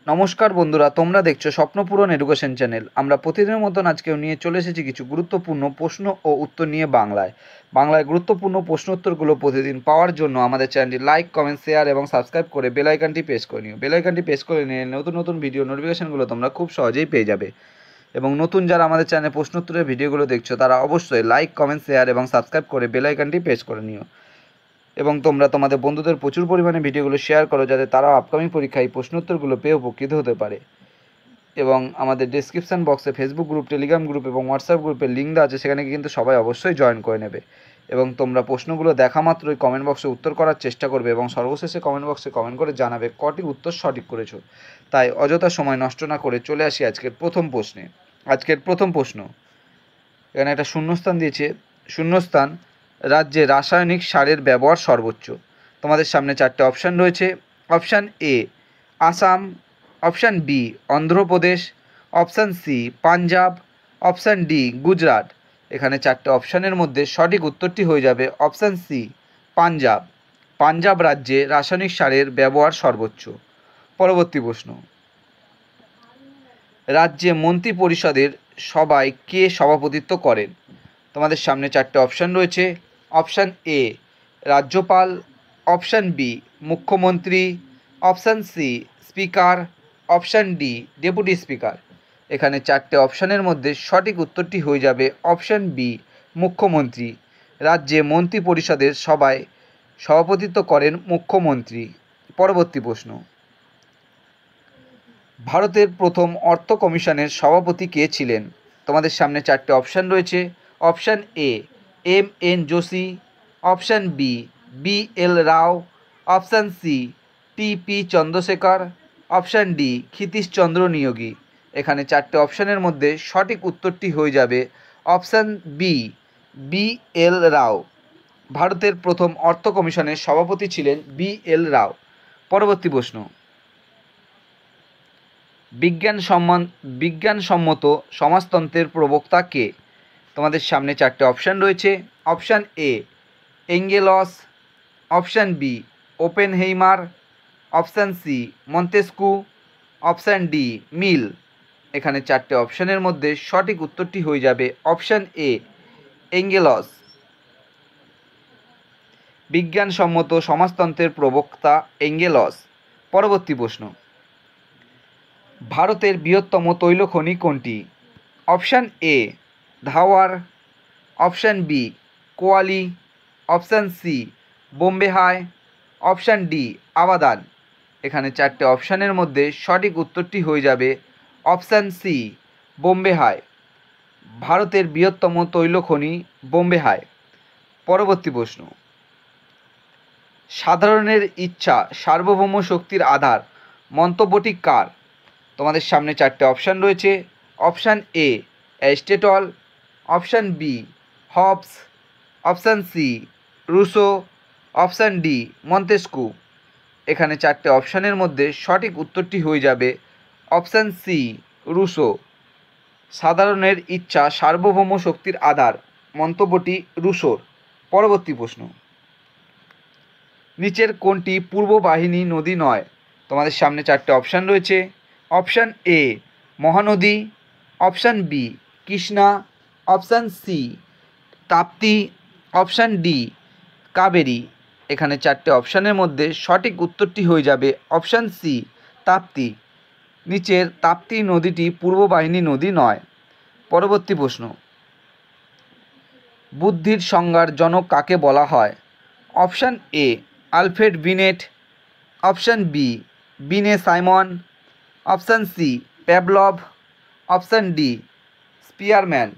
নমস্কার বন্ধুরা, তোমরা দেখছো স্বপ্নপূরণ এডুকেশন চ্যানেল। আমরা প্রতিদিনের মতন আজকেও নিয়ে চলে এসেছি কিছু গুরুত্বপূর্ণ প্রশ্ন ও উত্তর নিয়ে বাংলায় গুরুত্বপূর্ণ প্রশ্ন উত্তরগুলো প্রতিদিন পাওয়ার জন্য আমাদের চ্যানেলটি লাইক, কমেন্ট, শেয়ার এবং সাবস্ক্রাইব করে বেল আইকনটি প্রেস করে নিও। বেল আইকনটি প্রেস করে নিয়ে নতুন নতুন ভিডিও নোটিফিকেশনগুলো তোমরা খুব সহজেই পেয়ে যাবে। এবং নতুন যারা আমাদের চ্যানেলে প্রশ্ন উত্তরের ভিডিওগুলো দেখছো তারা অবশ্যই লাইক, কমেন্ট, শেয়ার এবং সাবস্ক্রাইব করে বেল আইকনটি প্রেস করে নিও। এবং তোমরা তোমাদের বন্ধুদের প্রচুর পরিমাণে ভিডিওগুলো শেয়ার করো, যাতে তারাও আপকামিং পরীক্ষায় প্রশ্ন উত্তরগুলো পেয়ে উপকৃত হতে পারে। এবং আমাদের ডেসক্রিপশান বক্সে ফেসবুক গ্রুপ, টেলিগ্রাম গ্রুপ এবং হোয়াটসঅ্যাপ গ্রুপের লিঙ্ক দেওয়া আছে, সেখানে কিন্তু সবাই অবশ্যই জয়েন করে নেবে। এবং তোমরা প্রশ্নগুলো দেখা মাত্রই কমেন্ট বক্সে উত্তর করার চেষ্টা করবে এবং সর্বশেষে কমেন্ট বক্সে কমেন্ট করে জানাবে কটি উত্তর সঠিক করেছো। তাই অযথা সময় নষ্ট না করে চলে আসি আজকের প্রথম প্রশ্নে। আজকের প্রথম প্রশ্ন, এখানে একটা শূন্যস্থান দিয়েছে। শূন্যস্থান, রাজ্যে রাসায়নিক সারের ব্যবহার সর্বোচ্চ। তোমাদের সামনে চারটে অপশান রয়েছে। Option A Assam, option B Andhra Pradesh, option C Punjab, option D Gujarat. এখানে চারটে অপশানের মধ্যে সঠিক উত্তরটি হয়ে যাবে অপশান সি পাঞ্জাব। পাঞ্জাব রাজ্যে রাসায়নিক সারের ব্যবহার সর্বোচ্চ। পরবর্তী প্রশ্ন, রাজ্যে মন্ত্রী পরিষদের সভায় কে সভাপতিত্ব করেন? তোমাদের সামনে চারটে অপশান রয়েছে। অপশান এ রাজ্যপাল, অপশান বি মুখ্যমন্ত্রী, option C speaker, option D deputy speaker. এখানে চারটে অপশানের মধ্যে সঠিক উত্তরটি হয়ে যাবে অপশান বি মুখ্যমন্ত্রী। রাজ্যে মন্ত্রী পরিষদের সভায় সভাপতিত্ব করেন মুখ্যমন্ত্রী। পরবর্তী প্রশ্ন, ভারতের প্রথম অর্থ কমিশনের সভাপতি কে ছিলেন? তোমাদের সামনে চারটে অপশান রয়েছে। Option A M N Joshi, option B B L Rao, option C T P Chandrasekhar, option D Kshitish Chandra Neogi. এখানে চারটে অপশানের মধ্যে সঠিক উত্তরটি হয়ে যাবে option B B L Rao. ভারতের প্রথম অর্থ কমিশনের সভাপতি ছিলেন বি এল রাও। পরবর্তী প্রশ্ন, বিজ্ঞানসম্মত সমাজতন্ত্রের প্রবক্তা কে? তোমাদের সামনে চারটে অপশান রয়েছে। Option A Engels, option B Oppenheimer, option C Montesquieu, option D Mill. এখানে চারটে অপশানের মধ্যে সঠিক উত্তরটি হয়ে যাবে অপশান এ এঙ্গেলস। বিজ্ঞানসম্মত সমাজতন্ত্রের প্রবক্তা এঙ্গেলস। পরবর্তী প্রশ্ন, ভারতের বৃহত্তম তৈলখনি কোনটি? Option A Dharwar, option B Koyali, option C Bombay High, option D Abadan. এখানে চারটে অপশানের মধ্যে সঠিক উত্তরটি হয়ে যাবে অপশান সি বোম্বে হাই। ভারতের বৃহত্তম তৈলখনি বোম্বে হাই। পরবর্তী প্রশ্ন, সাধারণের ইচ্ছা সার্বভৌম শক্তির আধার মন্তব্যটি কার? তোমাদের সামনে চারটে অপশান রয়েছে। Option A Aristotle, option B Hobbes, option C Rousseau, option D Montesquieu. এখানে চারটে অপশানের মধ্যে সঠিক উত্তরটি হয়ে যাবে অপশান সি রুসো। সাধারণের ইচ্ছা সার্বভৌম শক্তির আধার মন্তব্যটি রুসোর। পরবর্তী প্রশ্ন, নিচের কোনটি পূর্ব বাহিনী নদী নয়? তোমাদের সামনে চারটে অপশান রয়েছে। Option A Mahanadi, option B Krishna, option C Tapti, option D Kaveri. এখানে চারটে অপশানের মধ্যে সঠিক উত্তরটি হয়ে যাবে অপশান সি তাপ্তি। নিচের তাপ্তি নদীটি পূর্ব বাহিনী নদী নয়। পরবর্তী প্রশ্ন, বুদ্ধির সংজ্ঞার জনক কাকে বলা হয়? Option A Alfred Binet, option B Binet Simon, option C Pavlov, option D Spearman.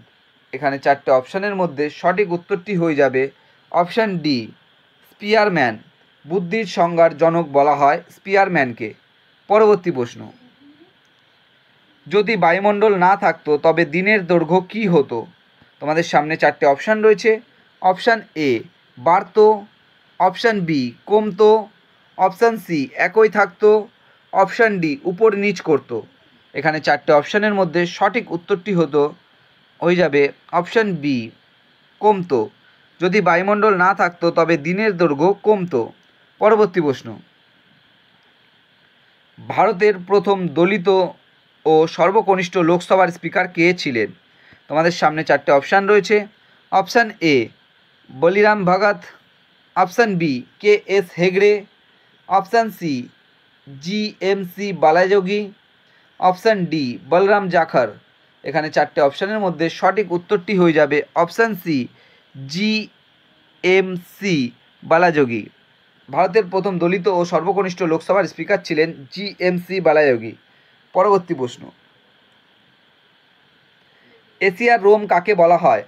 এখানে চারটে অপশানের মধ্যে সঠিক উত্তরটি হয়ে যাবে অপশান ডি স্পিয়ারম্যান। বুদ্ধির সংজ্ঞার জনক বলা হয় স্পিয়ারম্যানকে। পরবর্তী প্রশ্ন, যদি বায়ুমণ্ডল না থাকতো তবে দিনের দৈর্ঘ্য কী হতো? তোমাদের সামনে চারটে অপশান রয়েছে। অপশান এ বাড়তো, অপশান বি কমতো, অপশান সি একই থাকতো, অপশান ডি উপর নিচ করতো। এখানে চারটে অপশানের মধ্যে সঠিক উত্তরটি হয়ে যাবে অপশান বি কমতো। যদি বায়ুমণ্ডল না থাকতো তবে দিনের দৈর্ঘ্য কমতো। পরবর্তী প্রশ্ন, ভারতের প্রথম দলিত ও সর্বকনিষ্ঠ লোকসভার স্পিকার কে ছিলেন? তোমাদের সামনে চারটে অপশান রয়েছে। Option A Baliram Bhagat, option B K S Hegde, option C GMC Balayogi, option D Balram Jakhar. এখানে চারটে অপশানের মধ্যে সঠিক উত্তরটি হয়ে যাবে অপশান সি GMC বালাযোগী। ভারতের প্রথম দলিত ও সর্বকনিষ্ঠ লোকসভার স্পিকার ছিলেন GMC বালাযোগী। পরবর্তী প্রশ্ন, এশিয়ার রোম কাকে বলা হয়?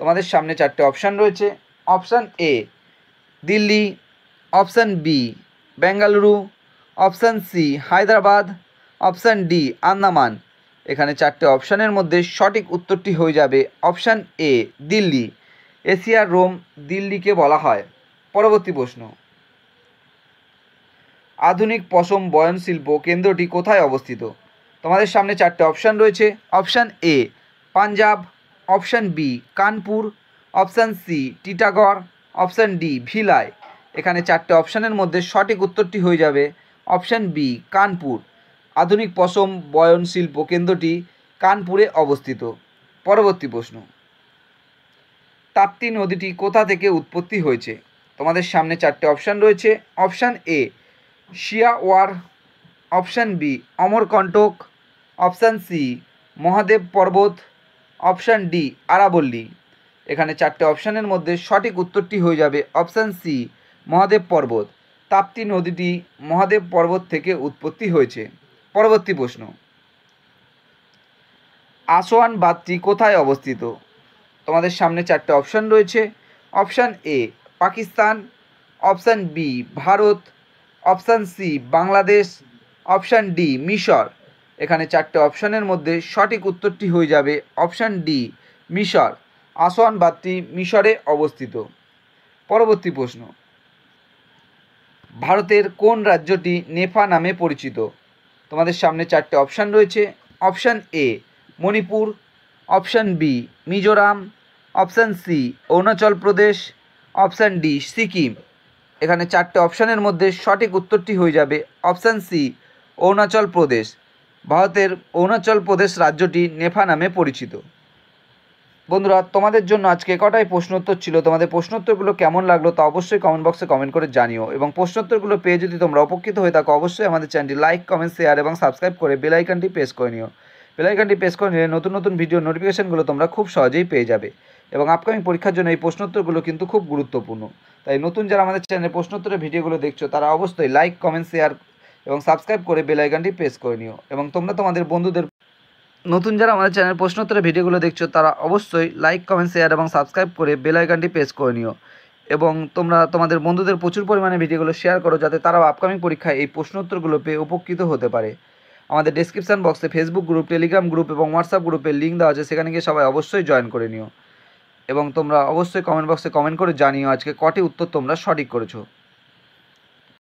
তোমাদের সামনে চারটে অপশান রয়েছে। Option A Delhi, option B Bengaluru, option C Hyderabad, option D Andaman. এখানে চারটে অপশানের মধ্যে সঠিক উত্তরটি হয়ে যাবে অপশান এ দিল্লি। এশিয়ার রোম দিল্লিকে বলা হয়। পরবর্তী প্রশ্ন, আধুনিক পশম বয়ন শিল্প কেন্দ্রটি কোথায় অবস্থিত? তোমাদের সামনে চারটে অপশান রয়েছে। Option A Punjab, option B Kanpur, option C Titagarh, option D Bhilai. এখানে চারটে অপশানের মধ্যে সঠিক উত্তরটি হয়ে যাবে অপশান বি কানপুর। আধুনিক পশম বয়ন শিল্প কেন্দ্রটি কানপুরে অবস্থিত। পরবর্তী প্রশ্ন, তাপ্তি নদীটি কোথা থেকে উৎপত্তি হয়েছে? তোমাদের সামনে চারটে অপশান রয়েছে। Option A Shiawar, option B Amarkantak, option C Mahadev পর্বত, অপশান ডি আরাবল্লী। এখানে চারটে অপশানের মধ্যে সঠিক উত্তরটি হয়ে যাবে অপশান সি মহাদেব পর্বত। তাপ্তি নদীটি মহাদেব পর্বত থেকে উৎপত্তি হয়েছে। পরবর্তী প্রশ্ন, আসোয়ান বাঁধটি কোথায় অবস্থিত? তোমাদের সামনে চারটে অপশান রয়েছে। Option A Pakistan, option B Bharat, option C Bangladesh, option D মিশর। এখানে চারটে অপশানের মধ্যে সঠিক উত্তরটি হয়ে যাবে অপশান ডি মিশর। আসোয়ান বাঁধটি মিশরে অবস্থিত। পরবর্তী প্রশ্ন, ভারতের কোন রাজ্যটি নেফা নামে পরিচিত? তোমাদের সামনে চারটে অপশান রয়েছে। Option A Manipur, option B Mizoram, option C Arunachal Pradesh, option D Sikkim. এখানে চারটে অপশানের মধ্যে সঠিক উত্তরটি হয়ে যাবে অপশান সি অরুণাচল প্রদেশ। ভারতের অরুণাচল প্রদেশ রাজ্যটি নেফা নামে পরিচিত। বন্ধুরা, তোমাদের জন্য আজকে কটাই প্রশ্নোত্তর ছিল। তোমাদের প্রশ্নোত্তরগুলো কেমন লাগলো তা অবশ্যই কমেন্ট বক্সে কমেন্ট করে জানিও, এবং প্রশ্নোত্তরগুলো পেয়ে যদি তোমরা উপকৃত হয়ে থাকো অবশ্যই আমাদের চ্যানেলটি লাইক, কমেন্ট, শেয়ার এবং সাবস্ক্রাইব করে বেল আইকনটি প্রেস করে নিও। বেল আইকনটি প্রেস করে নিলে নতুন নতুন ভিডিও নোটিফিকেশনগুলো তোমরা খুব সহজেই পেয়ে যাবে। এবং আপকামিং পরীক্ষার জন্য এই প্রশ্নোত্তরগুলো কিন্তু খুব গুরুত্বপূর্ণ। তাই নতুন যারা আমাদের চ্যানেলে প্রশ্নোত্তরের ভিডিওগুলো দেখছো তারা অবশ্যই লাইক, কমেন্ট, শেয়ার এবং সাবস্ক্রাইব করে বেল আইকনটি প্রেস করে নিও। এবং তোমরা তোমাদের বন্ধুদের, নতুন যারা আমাদের চ্যানেল প্রশ্নোত্তরের ভিডিওগুলো দেখছো তারা অবশ্যই লাইক, কমেন্ট, শেয়ার এবং সাবস্ক্রাইব করে বেল আইকনটি প্রেস করে নিও। এবং তোমরা তোমাদের বন্ধুদের প্রচুর পরিমাণে ভিডিওগুলো শেয়ার করো যাতে তারাও আপকামিং পরীক্ষায় এই প্রশ্নোত্তরগুলো পেয়ে উপকৃত হতে পারে। আমাদের ডেসক্রিপশন বক্সে ফেসবুক গ্রুপ, টেলিগ্রাম গ্রুপ এবং হোয়াটসঅ্যাপ গ্রুপের লিঙ্ক দেওয়া আছে, সেখানে গিয়ে সবাই অবশ্যই জয়েন করে নিও। এবং তোমরা অবশ্যই কমেন্ট বক্সে কমেন্ট করে জানিও আজকে কটি উত্তর তোমরা সঠিক করেছো।